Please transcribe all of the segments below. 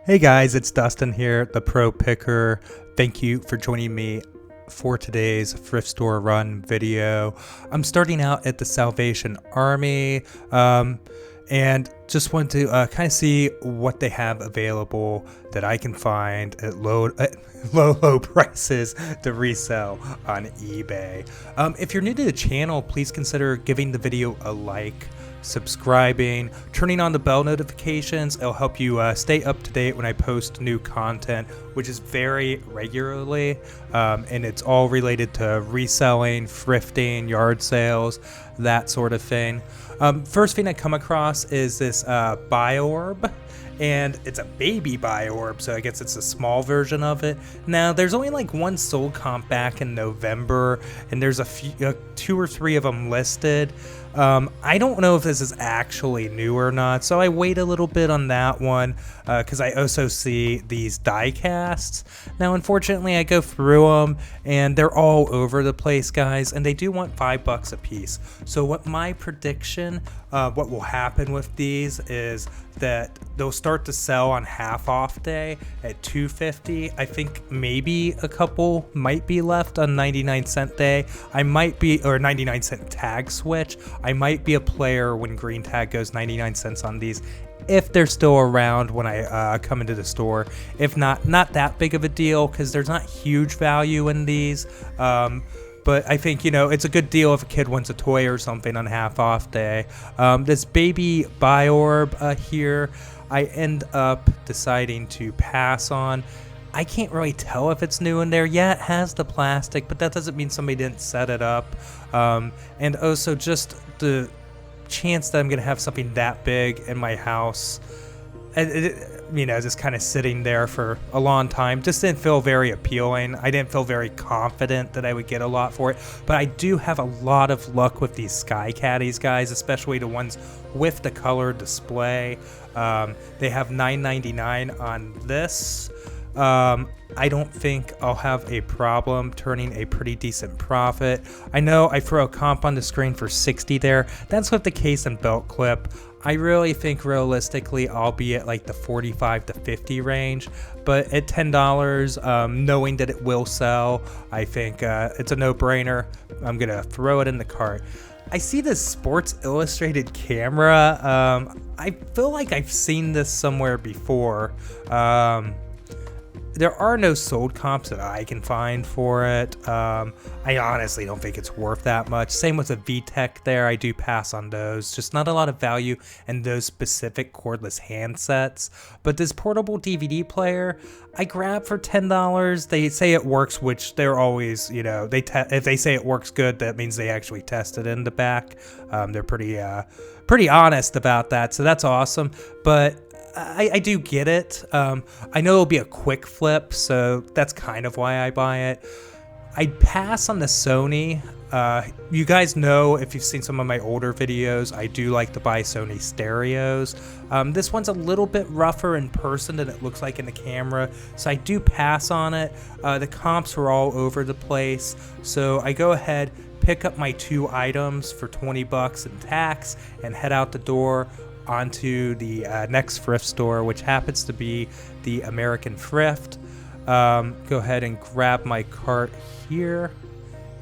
Hey guys, it's Dustin here, the Pro Picker. Thank you for joining me for today's thrift store run video. I'm starting out at the Salvation Army and just want to kind of see what they have available that I can find at low prices to resell on eBay. If you're new to the channel, please consider giving the video a like, subscribing, turning on the bell notifications. It'll help you stay up to date when I post new content, which is very regularly, and it's all related to reselling, thrifting, yard sales, that sort of thing. First thing I come across is this Biorb, and it's a baby Biorb, so I guess it's a small version of it. Now, there's only like one sold comp back in November, and there's a few, 2 or 3 of them listed. I don't know if this is actually new or not, so I wait a little bit on that one because I also see these die casts. Now, unfortunately, I go through them and they're all over the place, guys, and they do want $5 a piece. So what my prediction, what will happen with these is that they'll start to sell on half off day at $2.50. I think maybe a couple might be left on 99-cent day. I might be, or 99-cent tag switch. I might be a player when green tag goes 99 cents on these, if they're still around when I come into the store. If not that big of a deal because there's not huge value in these. But I think, it's a good deal if a kid wants a toy or something on half off day. This baby Biorb here, I end up deciding to pass on. I can't really tell if it's new in there. Yeah, it has the plastic, but that doesn't mean somebody didn't set it up. And also just the chance that I'm going to have something that big in my house, just kind of sitting there for a long time, just didn't feel very appealing. I didn't feel very confident that I would get a lot for it, but I do have a lot of luck with these Sky Caddies, guys, especially the ones with the color display. They have $9.99 on this. I don't think I'll have a problem turning a pretty decent profit. I know I throw a comp on the screen for 60 there. That's with the case and belt clip. I really think realistically I'll be at like the 45 to 50 range, but at $10, knowing that it will sell, I think it's a no-brainer. I'm gonna throw it in the cart. I see this Sports Illustrated camera. I feel like I've seen this somewhere before. There are no sold comps that I can find for it. I honestly don't think it's worth that much. Same with the VTech there. I do pass on those. Just not a lot of value in those specific cordless handsets. But this portable DVD player, I grab for $10. They say it works, which they're always, if they say it works good, that means they actually tested in the back. They're pretty honest about that, so that's awesome. But I do get it. I know it'll be a quick flip, so that's kind of why I buy it. I'd pass on the Sony. You guys know, if you've seen some of my older videos, I do like to buy Sony stereos. This one's a little bit rougher in person than it looks like in the camera, so I do pass on it. The comps were all over the place, so I go ahead, pick up my 2 items for $20 in tax, and head out the door onto the next thrift store, which happens to be the American Thrift. Go ahead and grab my cart here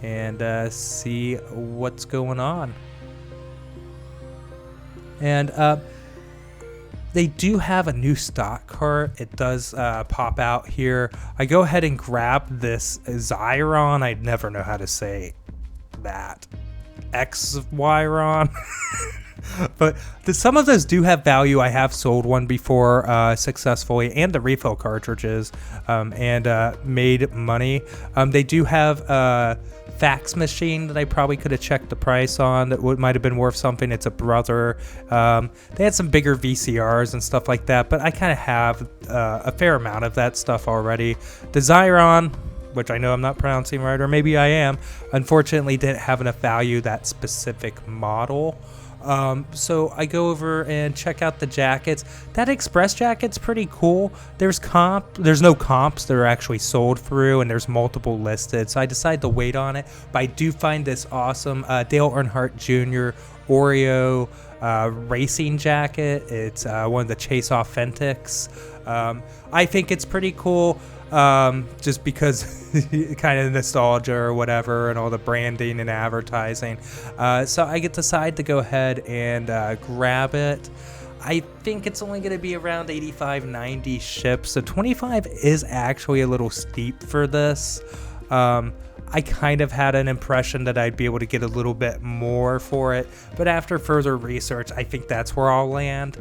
and see what's going on. And they do have a new stock cart. It does pop out here. I go ahead and grab this Xyron. I never know how to say that. Xyron. But some of those do have value. I have sold one before successfully, and the refill cartridges, and made money. They do have a fax machine that I probably could have checked the price on that might have been worth something. It's a Brother. They had some bigger VCRs and stuff like that, but I kind of have a fair amount of that stuff already. The Xyron, which I know I'm not pronouncing right, or maybe I am, unfortunately didn't have enough value, that specific model. So I go over and check out the jackets. That Express jacket's pretty cool. There's no comps that are actually sold through, and there's multiple listed, so I decide to wait on it. But I do find this awesome Dale Earnhardt Jr. Oreo racing jacket. It's one of the Chase Authentics. I think it's pretty cool. Just because kind of nostalgia or whatever and all the branding and advertising. So I decide to go ahead and grab it. I think it's only going to be around 85-90 ships, so 25 is actually a little steep for this. I kind of had an impression that I'd be able to get a little bit more for it, but after further research, I think that's where I'll land.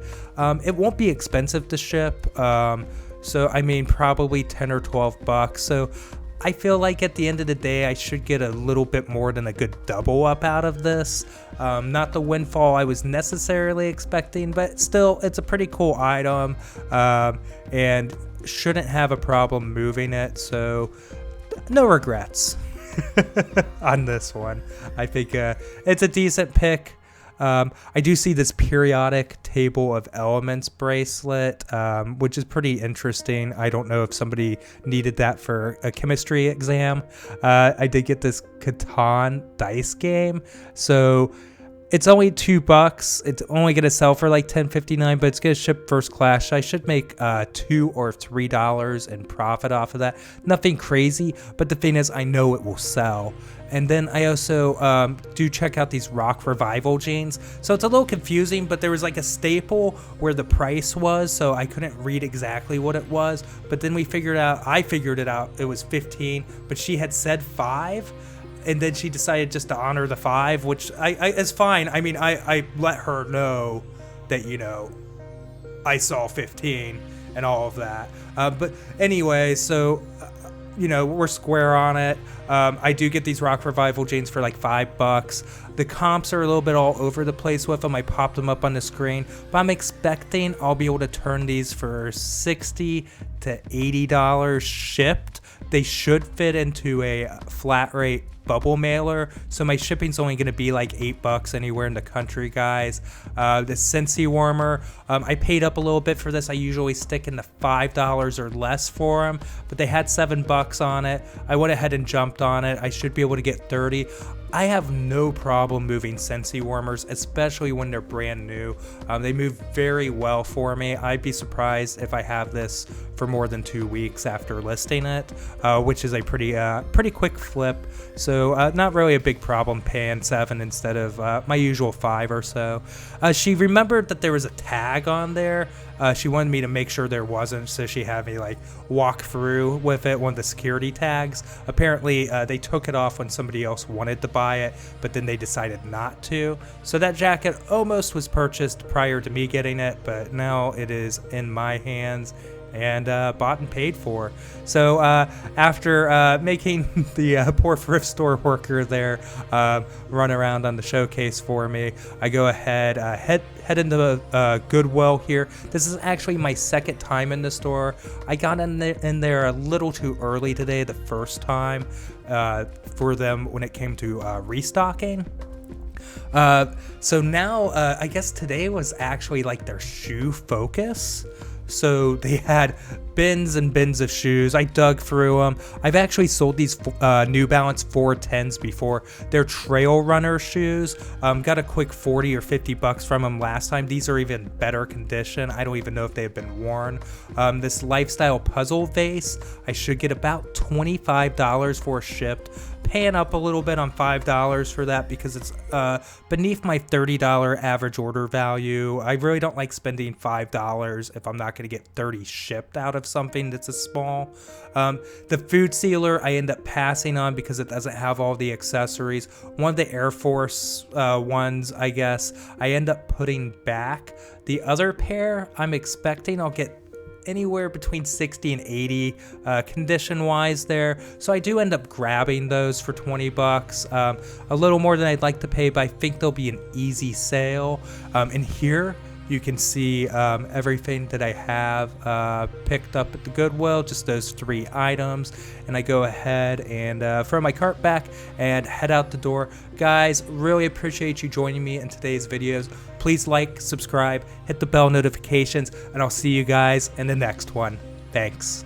It won't be expensive to ship, so I mean probably 10 or 12 bucks. So I feel like at the end of the day, I should get a little bit more than a good double up out of this. Not the windfall I was necessarily expecting, but still, it's a pretty cool item, and shouldn't have a problem moving it. So no regrets on this one. I think it's a decent pick. I do see this periodic table of elements bracelet, which is pretty interesting. I don't know if somebody needed that for a chemistry exam. I did get this Catan dice game, so it's only $2. It's only gonna sell for like $10.59, but it's gonna ship first class. I should make $2 or $3 in profit off of that. Nothing crazy, but the thing is, I know it will sell. And then I also do check out these rock revival jeans. So it's a little confusing, but there was like a staple where the price was, so I couldn't read exactly what it was. But then I figured it out, it was 15, but she had said 5. And then she decided just to honor the 5, which is fine. I mean, I let her know that, you know, I saw 15 and all of that. But anyway, so, you know, we're square on it. I do get these rock revival jeans for like $5. The comps are a little bit all over the place with them. I popped them up on the screen, but I'm expecting I'll be able to turn these for $60 to $80 shipped. They should fit into a flat rate bubble mailer, so my shipping's only going to be like $8 anywhere in the country, guys. The Scentsy warmer, I paid up a little bit for this. I usually stick in the $5 or less for them, but they had $7 on it. I went ahead and jumped on it. I should be able to get 30. I have no problem moving Scentsy warmers, especially when they're brand new. They move very well for me. I'd be surprised if I have this for more than 2 weeks after listing it, which is a pretty quick flip. So not really a big problem paying $7 instead of my usual $5 or so. She remembered that there was a tag on there. She wanted me to make sure there wasn't, so she had me like walk through with it, one of the security tags. Apparently they took it off when somebody else wanted to buy it, but then they decided not to. So that jacket almost was purchased prior to me getting it, but now it is in my hands and bought and paid for. So after making the poor thrift store worker there run around on the showcase for me, I go ahead, head into Goodwill here. This is actually my second time in the store. I got in there a little too early today, the first time for them when it came to restocking. So now I guess today was actually like their shoe focus. So they had bins and bins of shoes. I dug through them. I've actually sold these New Balance 410s before. They're trail runner shoes. Got a quick 40 or 50 bucks from them last time. These are even better condition. I don't even know if they've been worn. This lifestyle puzzle vase, I should get about $25 for shipped. Paying up a little bit on $5 for that because it's beneath my $30 average order value. I really don't like spending $5 if I'm not going to get 30 shipped out of something that's a small. The food sealer I end up passing on because it doesn't have all the accessories. One of the Air Force ones, I guess, I end up putting back. The other pair I'm expecting I'll get anywhere between 60 and 80 condition wise there, so I do end up grabbing those for 20 bucks, a little more than I'd like to pay, but I think they'll be an easy sale. And here you can see everything that I have picked up at the Goodwill, just those 3 items, and I go ahead and throw my cart back and head out the door. Guys, really appreciate you joining me in today's videos. Please like, subscribe, hit the bell notifications, and I'll see you guys in the next one. Thanks.